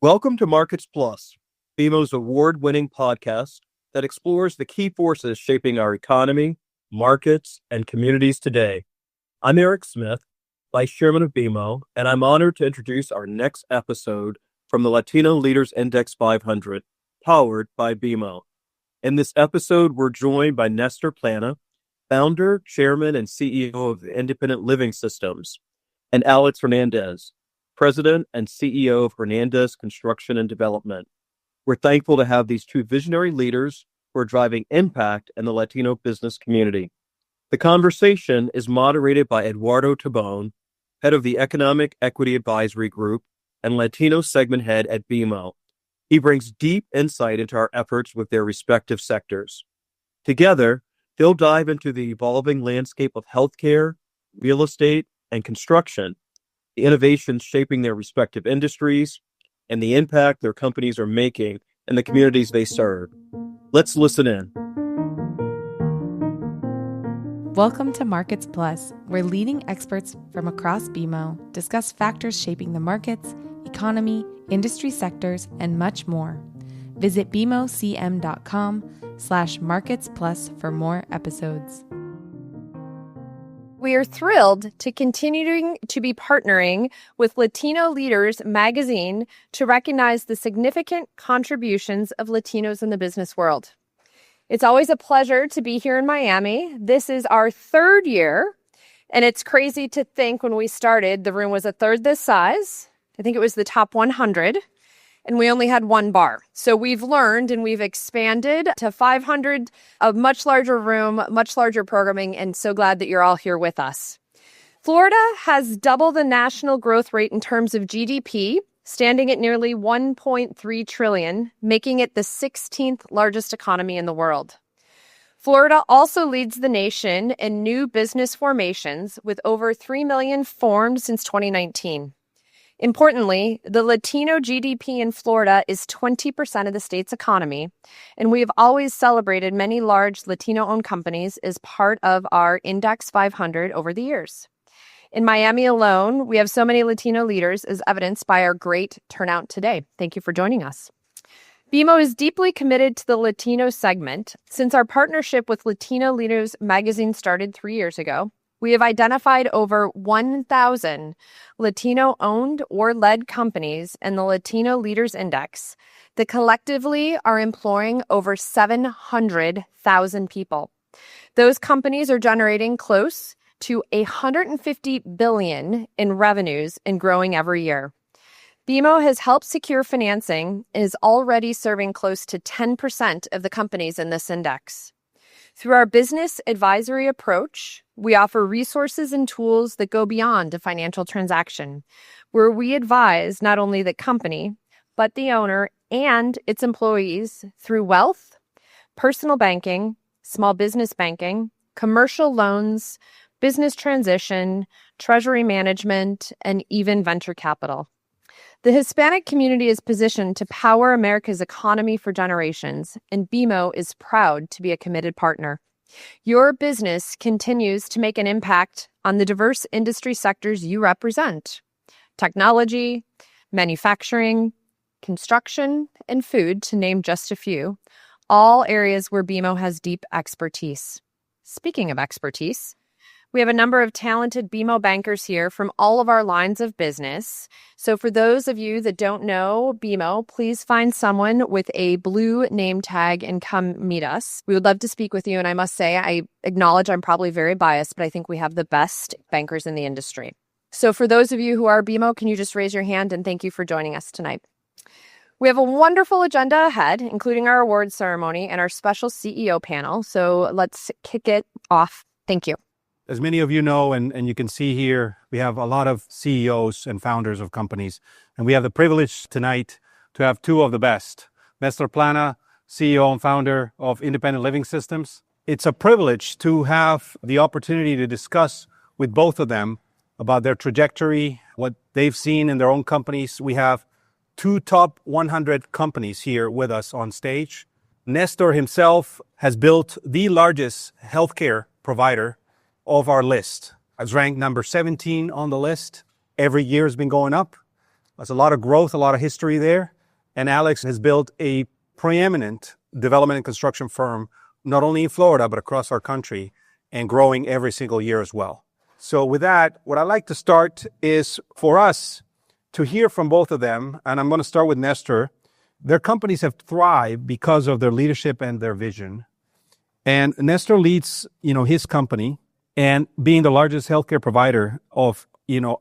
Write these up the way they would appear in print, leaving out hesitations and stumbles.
Welcome to Markets Plus, BMO's award-winning podcast that explores the key forces shaping our economy, markets, and communities today. I'm Eric Smith, Vice Chairman of BMO, and I'm honored to introduce our next episode from the Latino Leaders Index500, powered by BMO. In this episode, we're joined by Nestor Plana, founder, chairman, and CEO of Independent Living Systems, and Alex Hernandez, President and CEO of Hernandez Construction and Development. We're thankful to have these two visionary leaders who are driving impact in the Latino business community. The conversation is moderated by Eduardo Tobon, head of the Economic Equity Advisory Group and Latino segment head at BMO. He brings deep insight into our efforts with their respective sectors. Together, they'll dive into the evolving landscape of healthcare, real estate, and construction, the innovations shaping their respective industries, and the impact their companies are making in the communities they serve. Let's listen in. Welcome to Markets Plus, where leading experts from across BMO discuss factors shaping the markets, economy, industry sectors, and much more. Visit bmocm.com/marketsplus for more episodes. We are thrilled to continuing to be partnering with Latino Leaders magazine to recognize the significant contributions of Latinos in the business world. It's always a pleasure to be here in Miami. This is our third year, and it's crazy to think when we started, the room was a third this size. I think it was the top 100, and we only had one bar. So we've learned and we've expanded to 500, a much larger room, much larger programming, and so glad that you're all here with us. Florida has double the national growth rate in terms of GDP, standing at nearly 1.3 trillion, making it the 16th largest economy in the world. Florida also leads the nation in new business formations, with over 3 million formed since 2019. Importantly, the Latino GDP in Florida is 20% of the state's economy, and we have always celebrated many large Latino-owned companies as part of our Index 500 over the years. In Miami alone, we have so many Latino leaders, as evidenced by our great turnout today. Thank you for joining us. BMO is deeply committed to the Latino segment. Since our partnership with Latino Leaders magazine started 3 years ago, we have identified over 1,000 Latino-owned or led companies in the Latino Leaders Index that collectively are employing over 700,000 people. Those companies are generating close to $150 billion in revenues and growing every year. BMO has helped secure financing and is already serving close to 10% of the companies in this index. Through our business advisory approach, we offer resources and tools that go beyond a financial transaction, where we advise not only the company, but the owner and its employees through wealth, personal banking, small business banking, commercial loans, business transition, treasury management, and even venture capital. The Hispanic community is positioned to power America's economy for generations, and BMO is proud to be a committed partner. Your business continues to make an impact on the diverse industry sectors you represent: technology, manufacturing, construction, and food, to name just a few, all areas where BMO has deep expertise. Speaking of expertise, we have a number of talented BMO bankers here from all of our lines of business. So for those of you that don't know BMO, please find someone with a blue name tag and come meet us. We would love to speak with you. And I must say, I acknowledge I'm probably very biased, but I think we have the best bankers in the industry. So for those of you who are BMO, can you just raise your hand, and thank you for joining us tonight. We have a wonderful agenda ahead, including our awards ceremony and our special CEO panel. So let's kick it off. Thank you. As many of you know, and you can see here, we have a lot of CEOs and founders of companies. And we have the privilege tonight to have two of the best. Nestor Plana, CEO and founder of Independent Living Systems. It's a privilege to have the opportunity to discuss with both of them about their trajectory, what they've seen in their own companies. We have two top 100 companies here with us on stage. Nestor himself has built the largest healthcare provider of our list. Has ranked number 17 on the list. Every year has been going up. There's a lot of growth, a lot of history there. And Alex has built a preeminent development and construction firm, not only in Florida, but across our country, and growing every single year as well. So with that, what I'd like to start is for us to hear from both of them. And I'm going to start with Nestor. Their companies have thrived because of their leadership and their vision. And Nestor leads, his company, and being the largest healthcare provider of,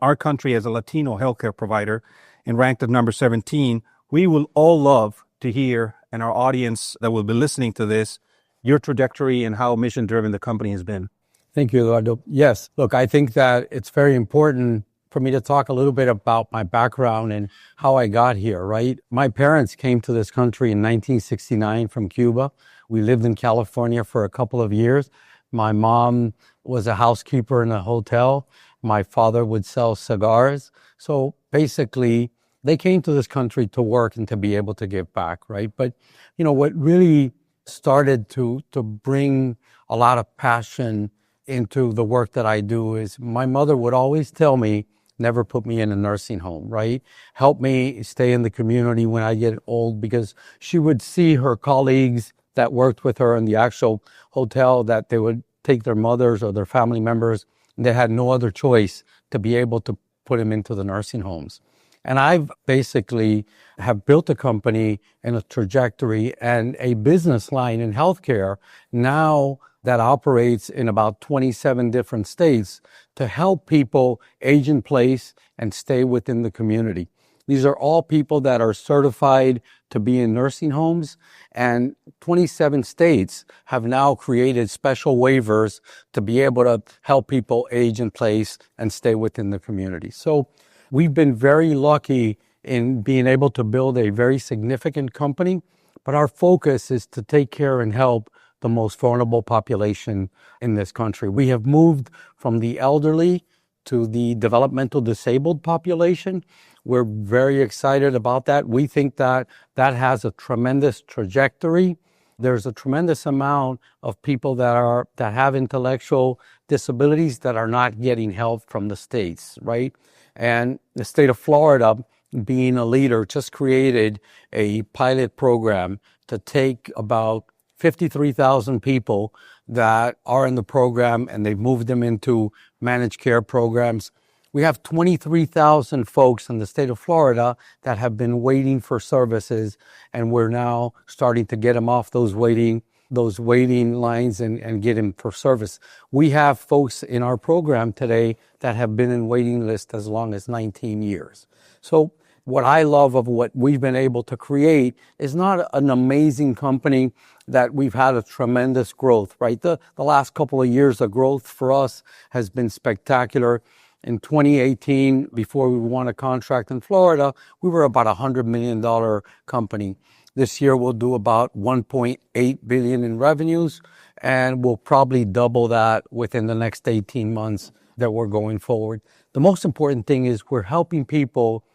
our country as a Latino healthcare provider and ranked at number 17, we will all love to hear, and our audience that will be listening to this, your trajectory and how mission-driven the company has been. Thank you, Eduardo. Yes, look, I think that it's very important for me to talk a little bit about my background and how I got here, right? My parents came to this country in 1969 from Cuba. We lived in California for a couple of years. My mom was a housekeeper in a hotel. My father would sell cigars. So basically, they came to this country to work and to be able to give back, right? But, what really started to bring a lot of passion into the work that I do is my mother would always tell me, never put me in a nursing home, right? Help me stay in the community when I get old, because she would see her colleagues that worked with her in the actual hotel that they would take their mothers or their family members, and they had no other choice to be able to put them into the nursing homes. And I've basically have built a company and a trajectory and a business line in healthcare now that operates in about 27 different states to help people age in place and stay within the community. These are all people that are certified to be in nursing homes, and 27 states have now created special waivers to be able to help people age in place and stay within the community. So we've been very lucky in being able to build a very significant company, but our focus is to take care and help the most vulnerable population in this country. We have moved from the elderly to the developmental disabled population. We're very excited about that. We think that that has a tremendous trajectory. There's a tremendous amount of people that have intellectual disabilities that are not getting help from the states, right? And the state of Florida, being a leader, just created a pilot program to take about 53,000 people that are in the program, and they've moved them into managed care programs. We have 23,000 folks in the state of Florida that have been waiting for services, and we're now starting to get them off those waiting lines and get them for service. We have folks in our program today that have been in waiting list as long as 19 years. So what I love of what we've been able to create is not an amazing company that we've had a tremendous growth, right? The last couple of years, the growth for us has been spectacular. In 2018, before we won a contract in Florida, we were about a $100 million company. This year, we'll do about $1.8 billion in revenues, and we'll probably double that within the next 18 months that we're going forward. The most important thing is we're helping people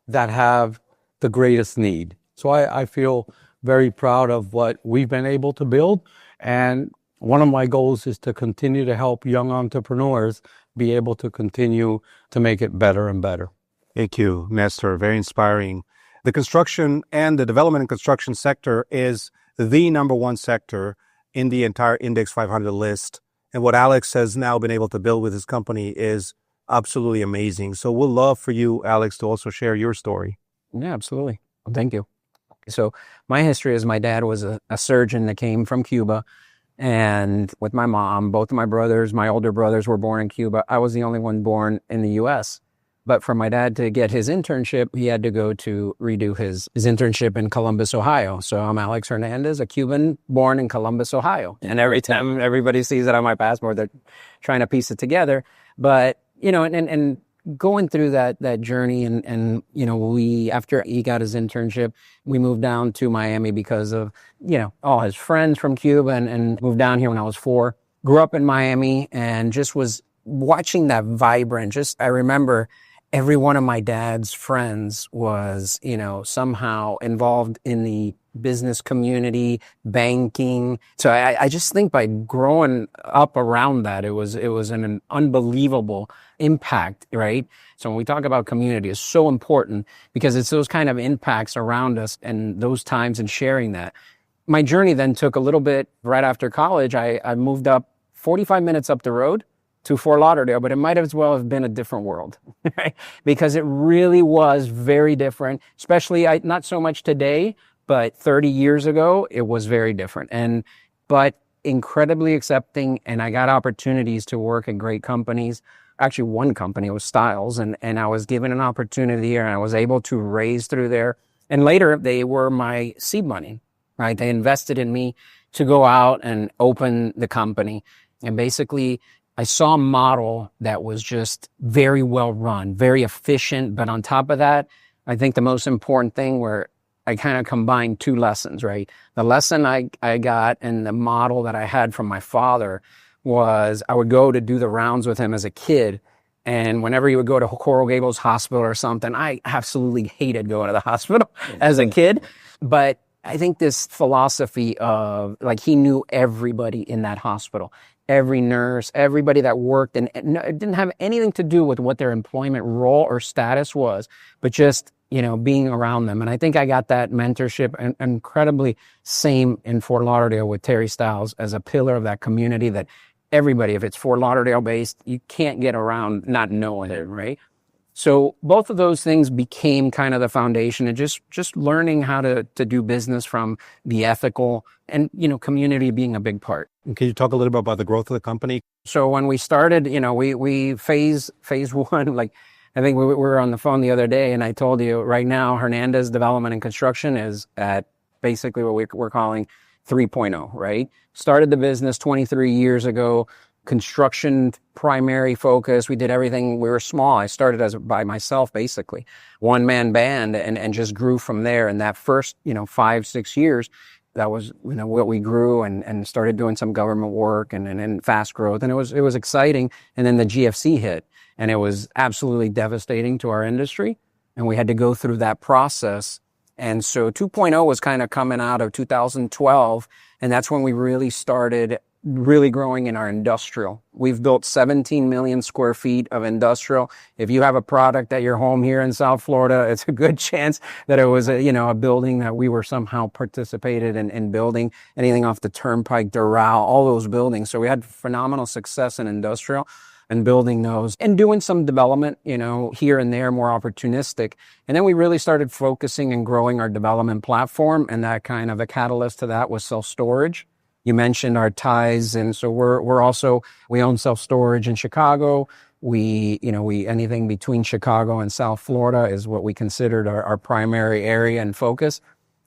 that have the greatest need. So I feel very proud of what we've been able to build. And one of my goals is to continue to help young entrepreneurs be able to continue to make it better and better. Thank you, Nestor. Very inspiring. The construction and the development and construction sector is the number one sector in the entire Index 500 list. And what Alex has now been able to build with his company is absolutely amazing. So we'll love for you, Alex, to also share your story. Yeah, absolutely. Thank you. So my history is my dad was a surgeon that came from Cuba, and with my mom, both of my brothers, my older brothers were born in Cuba. I was the only one born in the U.S. But for my dad to get his internship, he had to go to redo his internship in Columbus, Ohio. So I'm Alex Hernandez, a Cuban born in Columbus, Ohio. And every time everybody sees it on my passport, they're trying to piece it together. But, and going through that journey and we, after he got his internship, we moved down to Miami because of, all his friends from Cuba and moved down here when I was 4. Grew up in Miami and just was watching that vibrant, I remember every one of my dad's friends was, somehow involved in the business community, banking. So I just think by growing up around that, it was an unbelievable impact, right? So when we talk about community, it's so important because it's those kind of impacts around us and those times and sharing that. My journey then took a little bit right after college. I moved up 45 minutes up the road to Fort Lauderdale, but it might as well have been a different world, right? Because it really was very different, especially not so much today, but 30 years ago, it was very different. But incredibly accepting, and I got opportunities to work in great companies. Actually, one company was Styles, and I was given an opportunity here, and I was able to raise through there. And later, they were my seed money, right? They invested in me to go out and open the company. And basically, I saw a model that was just very well run, very efficient. But on top of that, I think the most important thing where I kind of combined two lessons, right? The lesson I got and the model that I had from my father was I would go to do the rounds with him as a kid. And whenever he would go to Coral Gables Hospital or something, I absolutely hated going to the hospital as a kid. But I think this philosophy of, like, he knew everybody in that hospital, every nurse, everybody that worked, and it didn't have anything to do with what their employment role or status was, but just, being around them. And I think I got that mentorship and incredibly same in Fort Lauderdale with Terry Styles as a pillar of that community that everybody, if it's Fort Lauderdale based, you can't get around not knowing it, right? So both of those things became kind of the foundation and just learning how to do business from the ethical and, community being a big part. And can you talk a little bit about the growth of the company? So when we started, we phase one, like, I think we were on the phone the other day and I told you right now, Hernandez Development and Construction is at basically what we're calling 3.0, right? Started the business 23 years ago. Construction primary focus. We did everything. We were small. I started by myself, basically, one-man band, and just grew from there. And that first, 5-6 years, that was, what we grew and started doing some government work and fast growth. And it was exciting. And then the GFC hit and it was absolutely devastating to our industry. And we had to go through that process. And so 2.0 was kind of coming out of 2012. And that's when we really started really growing in our industrial. We've built 17 million square feet of industrial. If you have a product at your home here in South Florida, it's a good chance that it was a building that we were somehow participated in building. Anything off the Turnpike, Doral, all those buildings. So we had phenomenal success in industrial and building those and doing some development, here and there, more opportunistic. And then we really started focusing and growing our development platform. And that kind of a catalyst to that was self-storage. You mentioned our ties, and so we own self-storage in Chicago. We anything between Chicago and South Florida is what we considered our primary area and focus.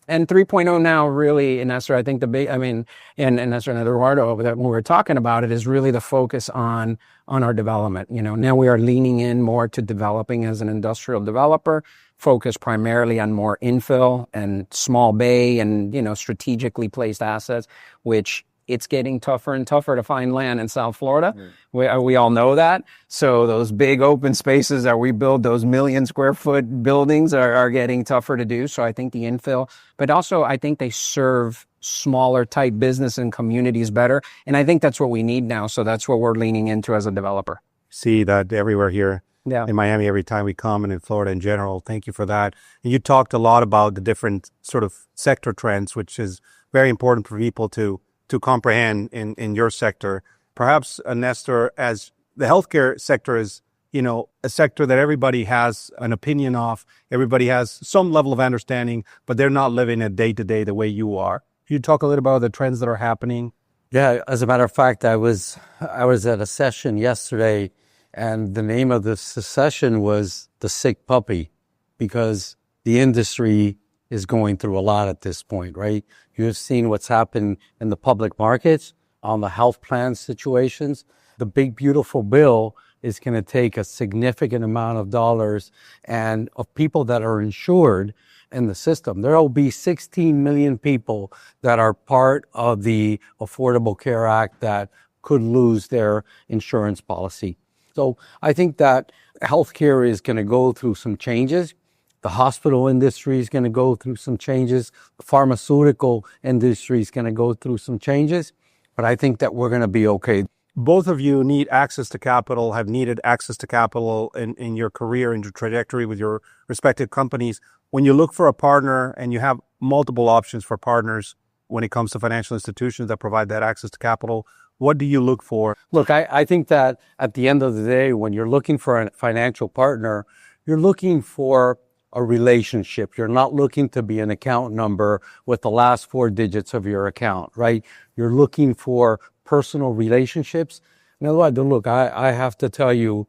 And 3.0 now really, and that's where I think and that's where Eduardo, that when we're talking about it, is really the focus on our development. Now we are leaning in more to developing as an industrial developer, focused primarily on more infill and small bay and, strategically placed assets, which it's getting tougher and tougher to find land in South Florida. We all know that. So those big open spaces that we build, those 1 million square foot buildings are getting tougher to do. So I think the infill, but also I think they serve smaller type business and communities better. And I think that's what we need now. So that's what we're leaning into as a developer. See that everywhere here. Yeah. In Miami, every time we come, and in Florida in general. Thank you for that. And you talked a lot about the different sort of sector trends, which is very important for people to comprehend in your sector. Perhaps, Nestor, as the healthcare sector is, a sector that everybody has an opinion of, everybody has some level of understanding, but they're not living it day to day the way you are. Can you talk a little about the trends that are happening? Yeah, as a matter of fact, I was at a session yesterday, and the name of the session was The Sick Puppy, because the industry is going through a lot at this point, right? You've seen what's happened in the public markets on the health plan situations. The big, beautiful bill is going to take a significant amount of dollars and of people that are insured in the system. There will be 16 million people that are part of the Affordable Care Act that could lose their insurance policy. So I think that healthcare is going to go through some changes. The hospital industry is going to go through some changes. The pharmaceutical industry is going to go through some changes. But I think that we're going to be okay. both of you need access to capital, have needed access to capital in your career, in your trajectory with your respective companies. When you look for a partner and you have multiple options for partners when it comes to financial institutions that provide that access to capital, what do you look for? Look, I think that at the end of the day, when you're looking for a financial partner, you're looking for a relationship. You're not looking to be an account number with the last four digits of your account, right? You're looking for personal relationships. And Eduardo, look, I have to tell you,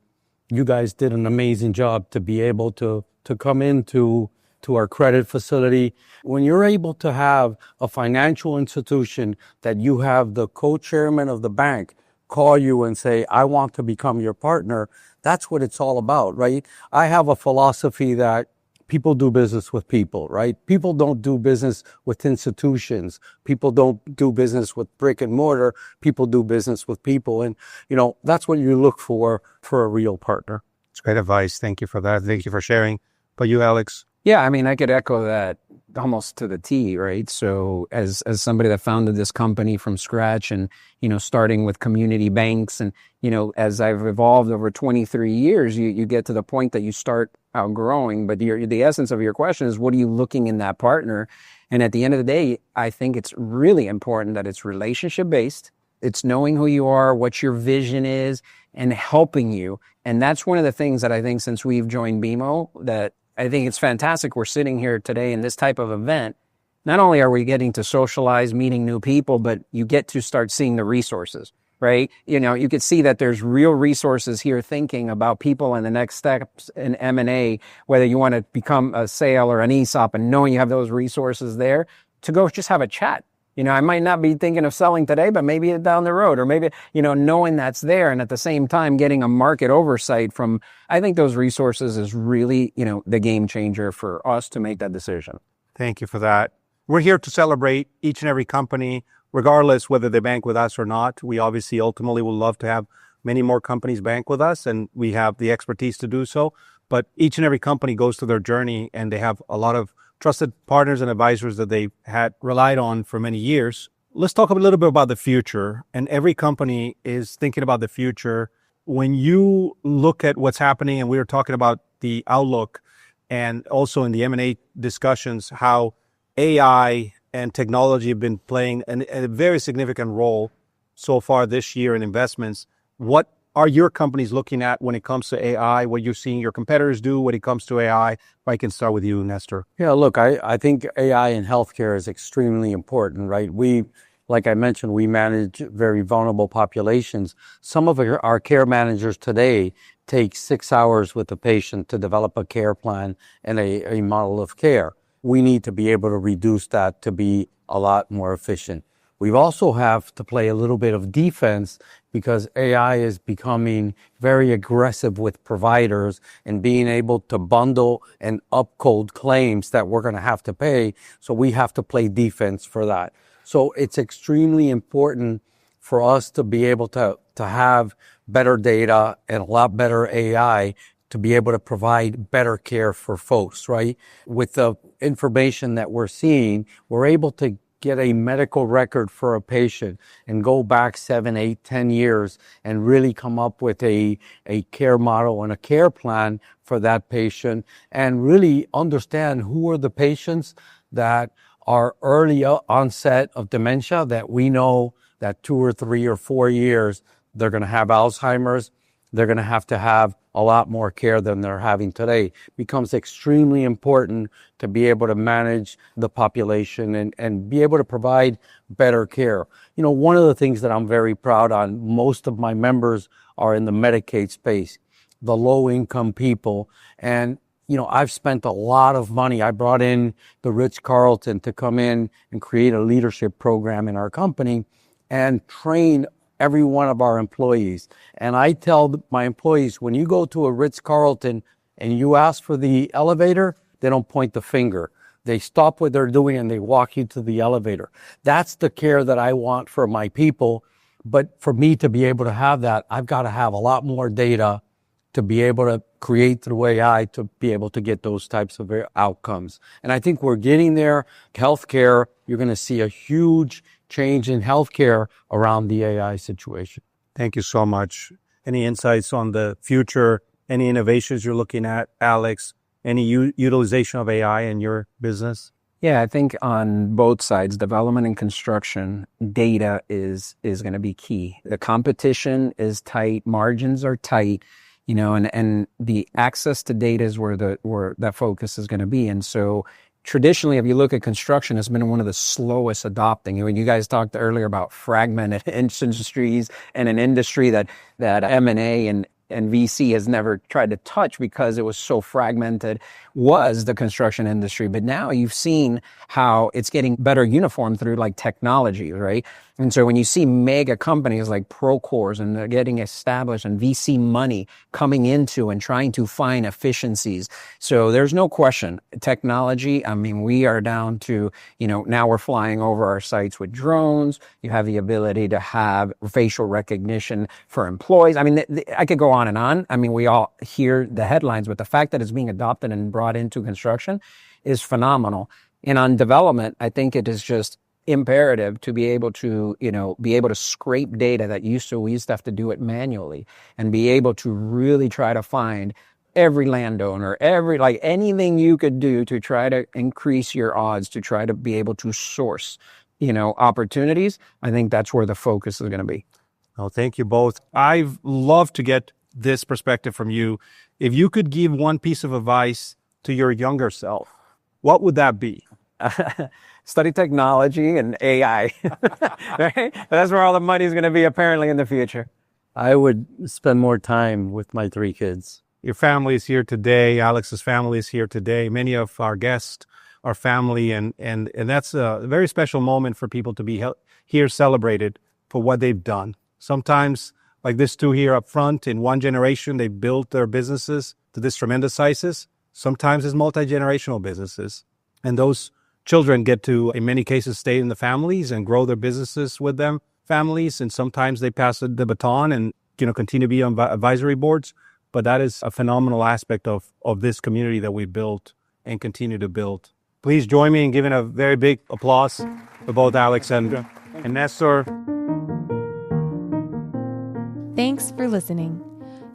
you guys did an amazing job to be able to come into our credit facility. When you're able to have a financial institution that you have the co-chairman of the bank call you and say, I want to become your partner, that's what it's all about, right? I have a philosophy that people do business with people, right? People don't do business with institutions. People don't do business with brick and mortar. People do business with people. And, that's what you look for a real partner. It's great advice. Thank you for that. Thank you for sharing. But you, Alex? Yeah, I mean, I could echo that almost to the T, right? So as somebody that founded this company from scratch and, starting with community banks and, as I've evolved over 23 years, you get to the point that you start outgrowing. But the essence of your question is, what are you looking in that partner? And at the end of the day, I think it's really important that it's relationship based. It's knowing who you are, what your vision is, and helping you. And that's one of the things that I think since we've joined BMO that I think it's fantastic we're sitting here today in this type of event. Not only are we getting to socialize, meeting new people, but you get to start seeing the resources, right? You could see that there's real resources here thinking about people and the next steps in M&A, whether you want to become a sale or an ESOP and knowing you have those resources there to go just have a chat. I might not be thinking of selling today, but maybe down the road, or maybe, knowing that's there. And at the same time, getting a market oversight from, I think those resources is really, the game changer for us to make that decision. Thank you for that. We're here to celebrate each and every company, regardless whether they bank with us or not. We obviously ultimately would love to have many more companies bank with us, and we have the expertise to do so. But each and every company goes through their journey, and they have a lot of trusted partners and advisors that they had relied on for many years. Let's talk a little bit about the future. And every company is thinking about the future. When you look at what's happening, and we were talking about the outlook and also in the M&A discussions, how AI and technology have been playing a very significant role so far this year in investments. What are your companies looking at when it comes to AI, what you're seeing your competitors do when it comes to AI? If I can start with you, Nestor. Yeah, look, I think AI in healthcare is extremely important, right? Like I mentioned, we manage very vulnerable populations. Some of our care managers today take 6 hours with the patient to develop a care plan and a model of care. We need to be able to reduce that to be a lot more efficient. We also have to play a little bit of defense because AI is becoming very aggressive with providers and being able to bundle and upcode claims that we're going to have to pay. So we have to play defense for that. So it's extremely important for us to be able to have better data and a lot better AI to be able to provide better care for folks, right? With the information that we're seeing, we're able to get a medical record for a patient and go back 7, 8, 10 years and really come up with a care model and a care plan for that patient and really understand who are the patients that are early onset of dementia that we know that 2 or 3 or 4 years, they're going to have Alzheimer's. They're going to have a lot more care than they're having today. It becomes extremely important to be able to manage the population and be able to provide better care. One of the things that I'm very proud on, most of my members are in the Medicaid space, the low income people. And, I've spent a lot of money. I brought in the Ritz-Carlton to come in and create a leadership program in our company and train every one of our employees. And I tell my employees, when you go to a Ritz-Carlton and you ask for the elevator, they don't point the finger. They stop what they're doing and they walk you to the elevator. That's the care that I want for my people. But for me to be able to have that, I've got to have a lot more data to be able to create through AI to be able to get those types of outcomes. And I think we're getting there. Healthcare, you're going to see a huge change in healthcare around the AI situation. Thank you so much. Any insights on the future? Any innovations you're looking at, Alex? Any utilization of AI in your business? Yeah, I think on both sides, development and construction, data is going to be key. The competition is tight, margins are tight, and the access to data is where that focus is going to be. And so traditionally, if you look at construction, it's been one of the slowest adopting. When you guys talked earlier about fragmented industries and an industry that M&A and VC has never tried to touch because it was so fragmented, was the construction industry. But now you've seen how it's getting better uniform through like technology, right? And so when you see mega companies like Procores and they're getting established and VC money coming into and trying to find efficiencies. So there's no question, technology, I mean, we are down to, now we're flying over our sites with drones. You have the ability to have facial recognition for employees. I mean, I could go on and on. I mean, we all hear the headlines, but the fact that it's being adopted and brought into construction is phenomenal. And on development, I think it is just imperative to be able to, scrape data that we used to have to do it manually, and be able to really try to find every landowner, anything you could do to try to increase your odds, to try to be able to source, opportunities. I think that's where the focus is going to be. Oh, thank you both. I've loved to get this perspective from you. If you could give one piece of advice to your younger self, what would that be? Study technology and AI. Right? That's where all the money is going to be apparently in the future. I would spend more time with my 3 kids. Your family is here today. Alex's family is here today. Many of our guests are family, and that's a very special moment for people to be here celebrated for what they've done. Sometimes, like this two here up front, in one generation, they built their businesses to this tremendous sizes. Sometimes it's multi-generational businesses. And those children get to, in many cases, stay in the families and grow their businesses with them, families. And sometimes they pass the baton and, continue to be on advisory boards. But that is a phenomenal aspect of this community that we built and continue to build. Please join me in giving a very big applause for both Alex and Nestor. Thanks for listening.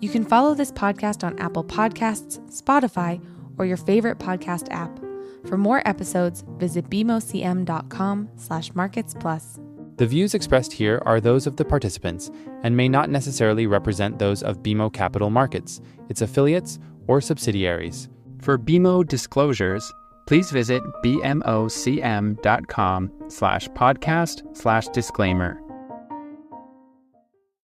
You can follow this podcast on Apple Podcasts, Spotify, or your favorite podcast app. For more episodes, visit bmocm.com/marketsplus. The views expressed here are those of the participants and may not necessarily represent those of BMO Capital Markets, its affiliates, or subsidiaries. For BMO disclosures, please visit bmocm.com/podcast/disclaimer.